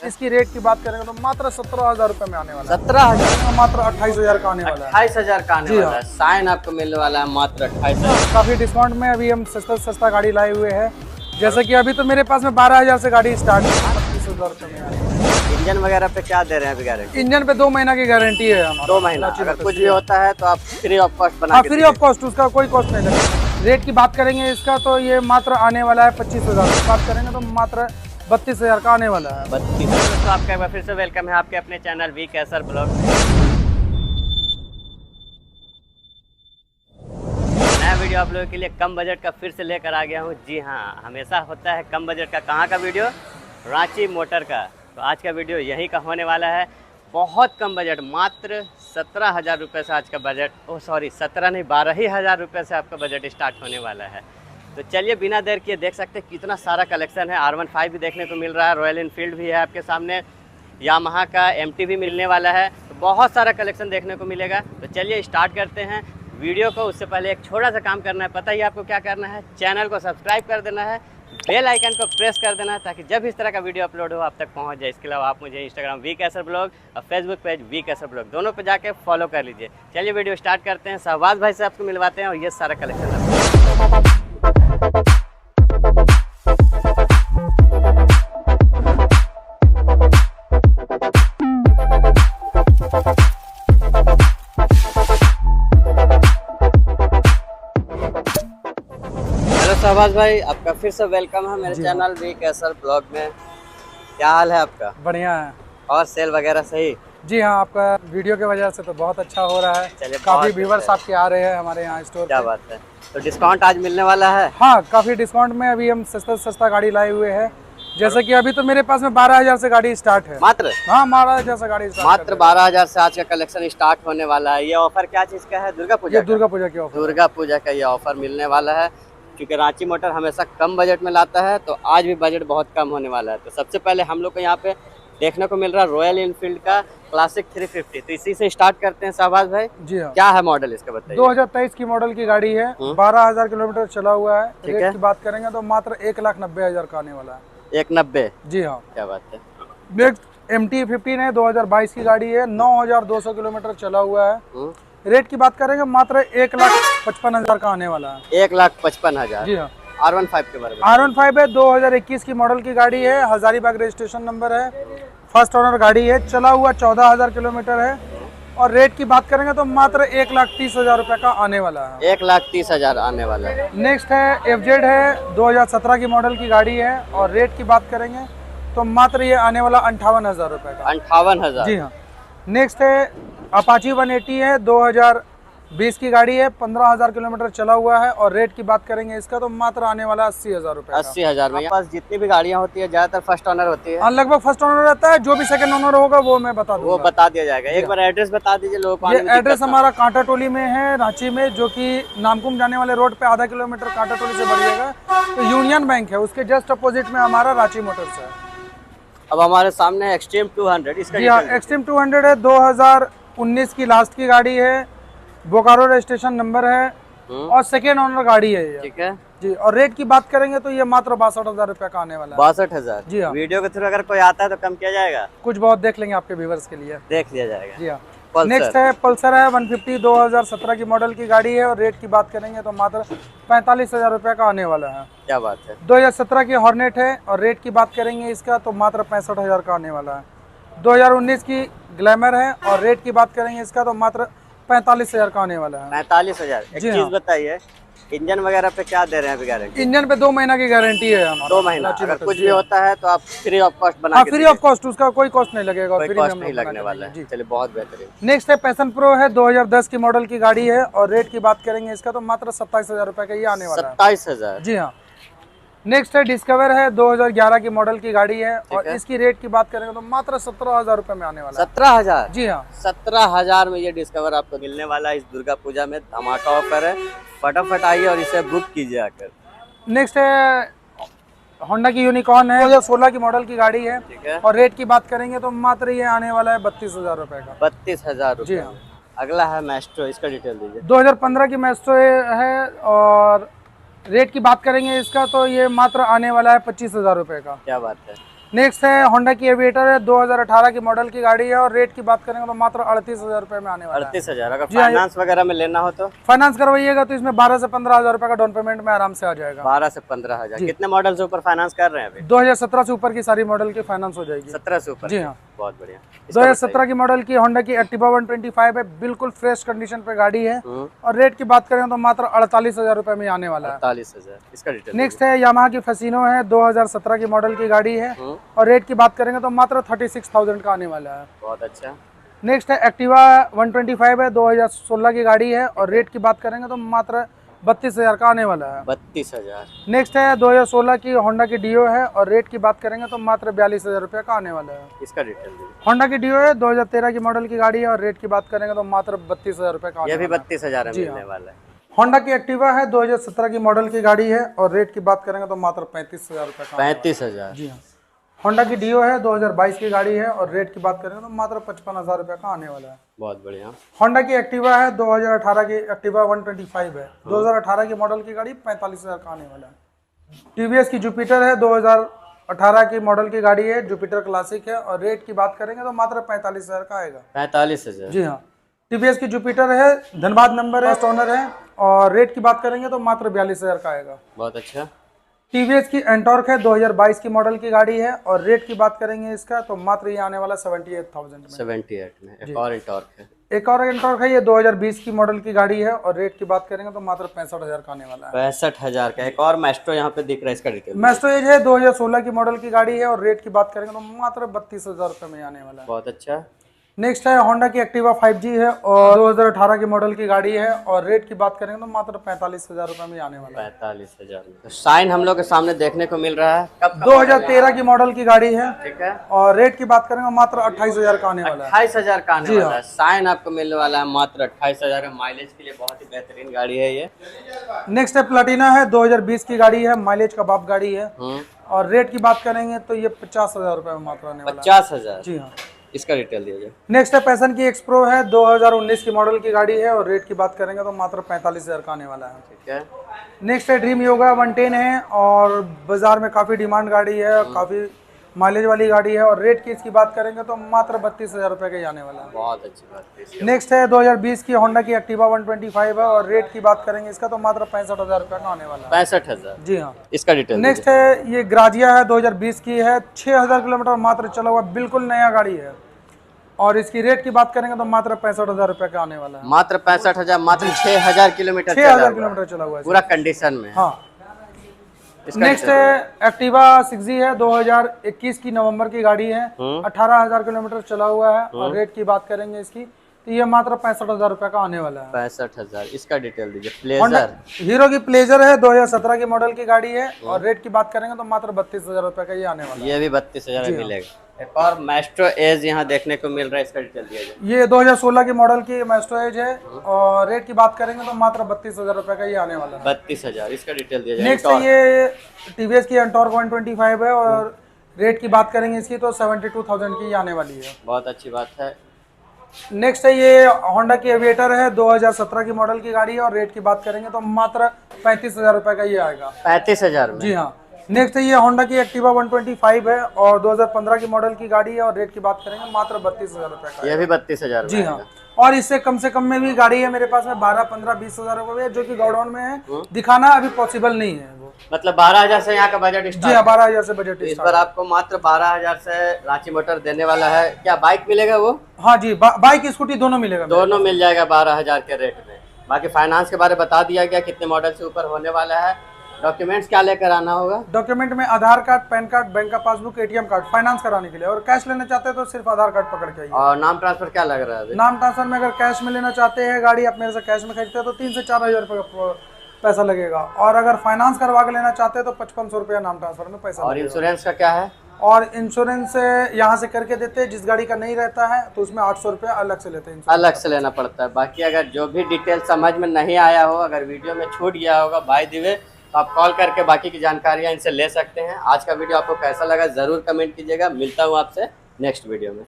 इसकी रेट की बात करेंगे तो मात्र 17,000 रुपए में आने वाला है। 17,000 मात्र 28,000 का आने वाला है। 28,000 का आने जी वाला है। साइन आपको मिलने वाला है मात्र 28,000। काफी डिस्काउंट में अभी हम सस्ता गाड़ी लाए हुए हैं। जैसे कि अभी तो मेरे पास में 12,000 से गाड़ी स्टार्ट है, 25,000 रुपए में आने वाला है। इंजन वगैरह पे क्या दे रहे हैं अभी गारंटी? इंजन पे 2 महीना की गारंटी है हमारा। 2 महीना, अगर कुछ भी होता है तो आप फ्री ऑफ कॉस्ट बना के फ्री ऑफ कॉस्ट, उसका कोई कॉस्ट नहीं लगेगा। रेट की बात करेंगे इसका तो ये मात्र आने वाला है 25,000। बात करेंगे तो मात्र 32,000 का आने वाला है। 32। तो आपका एक बार फिर से वेलकम है आपके अपने चैनल वी कैसर ब्लॉग। नया वीडियो आप लोगों के लिए कम बजट का फिर से लेकर आ गया हूँ। जी हाँ, हमेशा होता है कम बजट का। कहाँ का वीडियो? रांची मोटर का। तो आज का वीडियो यहीं का होने वाला है। बहुत कम बजट, मात्र 17,000 रुपये से आज का बजट, 17 नहीं 12,000 रुपये से आपका बजट स्टार्ट होने वाला है। तो चलिए बिना देर किए, देख सकते हैं कितना सारा कलेक्शन है। R15 भी देखने को मिल रहा है, रॉयल इनफील्ड भी है आपके सामने, यामाहा का MT भी मिलने वाला है। तो बहुत सारा कलेक्शन देखने को मिलेगा। तो चलिए स्टार्ट करते हैं वीडियो को। उससे पहले एक छोटा सा काम करना है, पता ही आपको क्या करना है। चैनल को सब्सक्राइब कर देना है, बेल आइकन को प्रेस कर देना है, ताकि जब इस तरह का वीडियो अपलोड हो आप तक पहुंच जाए। इसके अलावा आप मुझे इंस्टाग्राम वी कैसर ब्लॉग और Facebook page V Kaiser blog, दोनों पे जाके फॉलो कर लीजिए। चलिए वीडियो स्टार्ट करते हैं। शहबाज भाई से आपको मिलवाते हैं और ये सारा कलेक्शन। शहबाज भाई, आपका फिर से वेलकम है मेरे चैनल वी कैसर ब्लॉग में। क्या हाल है आपका? बढ़िया है। और सेल वगैरह सही? जी हाँ, आपका वीडियो की वजह से तो बहुत अच्छा हो रहा है। चलिए, काफी व्यूवर्स आपके आ रहे हैं हमारे यहाँ स्टोर। क्या बात है। तो डिस्काउंट आज मिलने वाला है? हाँ, काफी डिस्काउंट में अभी हम सस्ता गाड़ी लाए हुए हैं। जैसे कि अभी तो मेरे पास में 12,000 से गाड़ी स्टार्ट है। मात्र? हाँ, 12,000 से गाड़ी स्टार्ट, मात्र 12,000 से आज का कलेक्शन स्टार्ट होने वाला है। ये ऑफर क्या चीज का है? दुर्गा पूजा? दुर्गा पूजा की ऑफर। दुर्गा पूजा का ये ऑफर मिलने वाला है। क्योंकि रांची मोटर हमेशा कम बजट में लाता है, तो आज भी बजट बहुत कम होने वाला है। तो सबसे पहले हम लोग को यहाँ पे देखने को मिल रहा है रॉयल इनफील्ड का क्लासिक 350। तो इसी से स्टार्ट करते हैं शहबाज भाई। जी हाँ। क्या है मॉडल इसका, बताइए। 2023 की मॉडल की गाड़ी है, 12,000 किलोमीटर चला हुआ है। ठीक रेट है। की बात करेंगे तो मात्र 1,90,000 का आने वाला है। 190? जी हाँ। क्या बात है। नेक्स्ट MT-15 है, 2022 की गाड़ी है, 9,200 किलोमीटर चला हुआ है। रेट की बात करेंगे मात्र 1,55,000 का आने वाला है। 1,55,000? जी हाँ। R15 के बारे में? R15 है, 2021 की मॉडल की गाड़ी है, हजारीबाग रजिस्ट्रेशन नंबर है, फर्स्ट ओनर गाड़ी है, चला हुआ 14,000 किलोमीटर है। और रेट की बात करेंगे तो मात्र 1,30,000 रुपए का आने वाला है। 1,30,000 आने वाला है। नेक्स्ट है FZ है, 2017 की मॉडल की गाड़ी है। और रेट की बात करेंगे तो मात्र ये आने वाला 58,000 रुपए का। 58,000? जी हाँ। नेक्स्ट है अपाची 180 है, 2020 की गाड़ी है, 15,000 किलोमीटर चला हुआ है। और रेट की बात करेंगे इसका तो मात्र आने वाला 80,000 रुपए। 80,000 में? पास जितनी भी गाड़ियाँ होती है ज्यादातर फर्स्ट ओनर होती है? लगभग फर्स्ट ओनर रहता है। जो भी सेकंड ओनर होगा वो मैं बता दूंगा। वो बता दिया जाएगा। एक बार एड्रेस बता दीजिए लोगों को। ये एड्रेस हमारा कांटा टोली में है, रांची में, जो कि नामकुम जाने वाले रोड पे आधा किलोमीटर कांटा टोली से बढ़िएगा तो यूनियन बैंक है, उसके जस्ट अपोजिट में हमारा रांची मोटर्स है। अब हमारे सामने एक्सट्रीम 200, इसका? जी हाँ, एक्सट्रीम 200 है, 2019 की लास्ट की गाड़ी है, बोकारो रजिस्ट्रेशन नंबर है और सेकेंड ओनर गाड़ी है ये। ठीक है जी। और रेट की बात करेंगे तो ये मात्र 62,000 रुपए का आने वाला है। 62,000? जी हाँ। वीडियो के थ्रू अगर कोई आता है तो कम किया जाएगा? कुछ बहुत देख लेंगे आपके व्यूवर्स के लिए, देख लिया जाएगा। जी हाँ। नेक्स्ट है पल्सर है, 150, 2017 की मॉडल की गाड़ी है। और रेट की बात करेंगे तो मात्र 45,000 रुपए का आने वाला है। क्या बात है। 2017 की हॉर्नेट है और रेट की बात करेंगे इसका तो मात्र 65,000 का आने वाला है। 2019 की ग्लैमर है और रेट की बात करेंगे इसका तो मात्र 45,000 का आने वाला है। 45,000? एक चीज बताइए, इंजन वगैरह पे क्या दे रहे हैं अभी गारंटी? इंजन पे 2 महीना की गारंटी है हमारा। 2 महीना, अगर कुछ भी होता है तो आप फ्री ऑफ कॉस्ट बना के? फ्री ऑफ कॉस्ट, उसका कोई कॉस्ट नहीं लगेगा। कोई कॉस्ट नहीं लगने वाला है। चलिए बहुत बेहतरीन। नेक्स्ट है पैशन प्रो है, 2010 की मॉडल की गाड़ी है। और रेट की बात करेंगे इसका तो मात्र 27,000 रुपए का ये आने वाला है। 27,000? जी हाँ। नेक्स्ट है डिस्कवर है, 2011 की मॉडल की गाड़ी है। और इसकी रेट की बात करेंगे तो मात्र 17,000 रुपए में आने वाला है। 17,000? जी हाँ। 17,000 में ये डिस्कवर आपको मिलने वाला है। इस दुर्गा पूजा में धमाका ऑफर है। फटाफट आइए और इसे बुक कीजिए आकर। नेक्स्ट है होंडा की यूनिकॉर्न है, 2016 की मॉडल की गाड़ी है। ठीक है। और रेट की बात करेंगे तो मात्र ये आने वाला है 32,000 रुपए का। 32,000? जी हाँ। अगला है मैस्ट्रो, इसका डिटेल दीजिए। 2015 की मैस्ट्रो है और रेट की बात करेंगे इसका तो ये मात्र आने वाला है 25,000 रुपए का। क्या बात है। नेक्स्ट है होंडा की एविएटर है, 2018 की मॉडल की गाड़ी है और रेट की बात करेंगे तो मात्र 38,000 रुपए में आने वाला है। 38,000। अगर जी हाँ, फाइनेंस वगैरह में लेना हो तो फाइनेंस करवाइएगा तो इसमें 12 से 15,000 रुपए का डाउन पेमेंट में आराम से आ जाएगा। 12 से 15,000। कितने मॉडल से ऊपर फाइनेंस कर रहे हैं अभी? 2017 से ऊपर की सारी मॉडल की फाइनेंस हो जाएगी। 17 से ऊपर? जी हाँ, बहुत बढ़िया। 2017 की मॉडल की होंडा की एक्टिवा 125 है, बिल्कुल फ्रेश कंडीशन पे गाड़ी है और रेट की बात करें तो मात्र 48,000 रुपए में आने वाला है। 48,000। इसका डिटेल। नेक्स्ट है यामाहा की फैसिनो है, 2017 की मॉडल की गाड़ी है और रेट की बात करेंगे तो मात्र 36,000 का आने वाला है। बहुत अच्छा। नेक्स्ट है एक्टिवा 125 है, 2016 की गाड़ी है और रेट की बात करेंगे तो मात्र 32,000 का आने वाला है। 32,000। नेक्स्ट है 2016 की होंडा की डियो है और रेट की बात करेंगे तो मात्र 42,000 रुपए का आने वाला है। इसका डिटेल दीजिए। होंडा की डियो है, 2013 की मॉडल की गाड़ी है और रेट की बात करेंगे तो मात्र 32,000 रुपए का ये आने भी वाला है। 32,000 में जी मिलने हाँ। वाला है। होंडा की एक्टिवा है, 2017 की मॉडल की गाड़ी है और रेट की बात करेंगे तो मात्र 35,000 रुपए का। 35,000। जी हाँ। होंडा की डियो है, 2022 की गाड़ी है और रेट की बात करेंगे तो मात्र 55,000 रुपए का आने वाला है। बहुत बढ़िया। होंडा की एक्टिवा है, 2018 की एक्टिवा 125 है, 2018 की मॉडल की गाड़ी 45,000 का आने वाला है। टीवीएस की जुपिटर है, 2018 की मॉडल की गाड़ी है, जुपिटर क्लासिक है और रेट की बात करेंगे तो मात्र 45,000 का आएगा। 45,000। जी हाँ। टीवीएस की जुपिटर है, धनबाद नंबर है, फर्स्ट ओनर है और रेट की बात करेंगे तो मात्र 42,000 का आएगा। बहुत अच्छा। टीवीएस की एंटॉर्क है, 2022 की मॉडल की गाड़ी है और रेट की बात करेंगे इसका तो मात्र ये आने वाला 78,000 में। 78 में। एक और एंटॉर्क है। एक और एंटॉर्क है, ये 2020 की मॉडल की गाड़ी है और रेट की बात करेंगे तो मात्र 65,000 का आने वाला है। 65,000 का। एक और मैस्ट्रो यहाँ पे दिख रहा है, इसका डिटेल। मैस्ट्रो एज है, 2016 की मॉडल की गाड़ी है और रेट की बात करेंगे तो मात्र 32,000 रुपए में आने वाला है। बहुत अच्छा। नेक्स्ट है होंडा की एक्टिवा 5G है और 2018 की मॉडल की गाड़ी है और रेट की बात करेंगे तो मात्र 45,000 रुपए में आने वाला है। 45,000 में। तो साइन हम लोग के सामने देखने को मिल रहा है। कब 2013 की मॉडल की गाड़ी है। ठीक है। और रेट की बात करेंगे मात्र 28,000 का आने वाला है। 28,000 का आने जी वाला हाँ। है। साइन आपको मिलने वाला है मात्र 28,000 का। माइलेज के लिए बहुत ही बेहतरीन गाड़ी है ये। नेक्स्ट है प्लाटिना है, 2020 की गाड़ी है, माइलेज का बाप गाड़ी है और रेट की बात करेंगे तो ये 50,000 रुपए में मात्र आने वाला है। 50,000। जी हाँ। इसका डिटेल दीजिए। नेक्स्ट है पैशन की एक्स प्रो है, 2019 की मॉडल की गाड़ी है और रेट की बात करेंगे तो मात्र 45,000 का आने वाला है। ठीक है। नेक्स्ट है ड्रीम योगा 110 है और बाजार में काफ़ी डिमांड गाड़ी है, काफ़ी माइलेज वाली गाड़ी है और रेट की इसकी बात करेंगे तो मात्र 32,000 रुपए का ही आने वाला है। बहुत अच्छी बात है। नेक्स्ट है 2020 की होंडा की एक्टिवा 125 है और रेट की बात करेंगे इसका तो मात्र 65,000 रुपए का आने वाला है। 65,000। जी हाँ। इसका डिटेल। नेक्स्ट है ये ग्राजिया है, 2020 की है, 6,000 किलोमीटर मात्र चला हुआ, बिल्कुल नया गाड़ी है और इसकी रेट की बात करेंगे तो मात्र 65,000 रुपए का आने वाला है। मात्र 65,000। मात्र 6,000 किलोमीटर 6,000 किलोमीटर चला हुआ है पूरा कंडीशन में। हाँ। नेक्स्ट है एक्टिवा 6G है, 2021 की नवंबर की गाड़ी है, 18,000 किलोमीटर चला हुआ है और रेट की बात करेंगे इसकी तो ये मात्र 65,000 रुपए का आने वाला है। 65,000। इसका डिटेल दीजिए। प्लेजर। हीरो की प्लेजर है, 2017 की मॉडल की गाड़ी है और रेट की बात करेंगे तो मात्र 32,000 रुपए का ये आने वाला है। ये भी 32,000 में मिलेगा। एक और मैस्ट्रो एज यहाँ देखने को मिल रहा है, इसका डिटेल दिया जाए। ये 2016 की मॉडल की मैस्ट्रो एज है और रेट की बात करेंगे तो मात्र 32,000 रुपए का ये आने वाला है। 32,000। इसका डिटेल दिया जाए। नेक्स्ट है ये टीवीएस की एंटॉर्क 125 है और रेट की बात करेंगे इसकी तो 72,000 की आने वाली है। बहुत अच्छी बात है। नेक्स्ट है ये होंडा की एविएटर है, 2017 की मॉडल की गाड़ी है और रेट की बात करेंगे तो मात्र 35,000 रुपए का ये आएगा। 35,000 में। जी हाँ। नेक्स्ट है ये होंडा की एक्टिवा 125 है और 2015 की मॉडल की गाड़ी है और रेट की बात करेंगे मात्र 32,000 रुपए का। ये भी 32,000। जी हाँ। और इससे कम से कम में भी गाड़ी है मेरे पास में 12, 15, 20,000 रुपए जो कि गोडाउन में है, दिखाना अभी पॉसिबल नहीं है वो। मतलब 12,000 से यहाँ का बजट जी स्टार्ट। हाँ, 12,000 से बजट इस बार आपको मात्र 12,000 से रांची मोटर देने वाला है। क्या बाइक मिलेगा वो? हाँ जी, बाइक स्कूटी दोनों मिलेगा। दोनों मिल जाएगा 12,000 के रेट में। बाकी फाइनेंस के बारे में बता दिया गया, कितने मॉडल से ऊपर होने वाला है। डॉक्यूमेंट्स क्या लेकर आना होगा? डॉक्यूमेंट में आधार कार्ड, पैन कार्ड, बैंक का पासबुक, एटीएम कार्ड, फाइनेंस कराने के लिए, और कैश लेना चाहते हैं तो सिर्फ आधार कार्ड पकड़ के आइए। और नाम ट्रांसफर क्या लग रहा है अभी? नाम ट्रांसफर में अगर कैश में लेना चाहते हैं गाड़ी, आप मेरे से कैश में खरीदते हैं तो 3 से 4,000 रुपये का पैसा लगेगा और अगर फाइनेंस करवा के लेना चाहते हैं तो 5500 रुपया नाम ट्रांसफर में पैसा और लगेगा। इंश्योरेंस का क्या है? और इंश्योरेंस यहाँ से करके देते हैं, जिस गाड़ी का नहीं रहता है तो उसमें 800 रुपया अलग से लेते हैं। अलग से लेना पड़ता है। बाकी अगर जो भी डिटेल समझ में नहीं आया हो, अगर वीडियो में छूट गया होगा बाय द वे, तो आप कॉल करके बाकी की जानकारियाँ इनसे ले सकते हैं। आज का वीडियो आपको कैसा लगा ज़रूर कमेंट कीजिएगा। मिलता हूँ आपसे नेक्स्ट वीडियो में।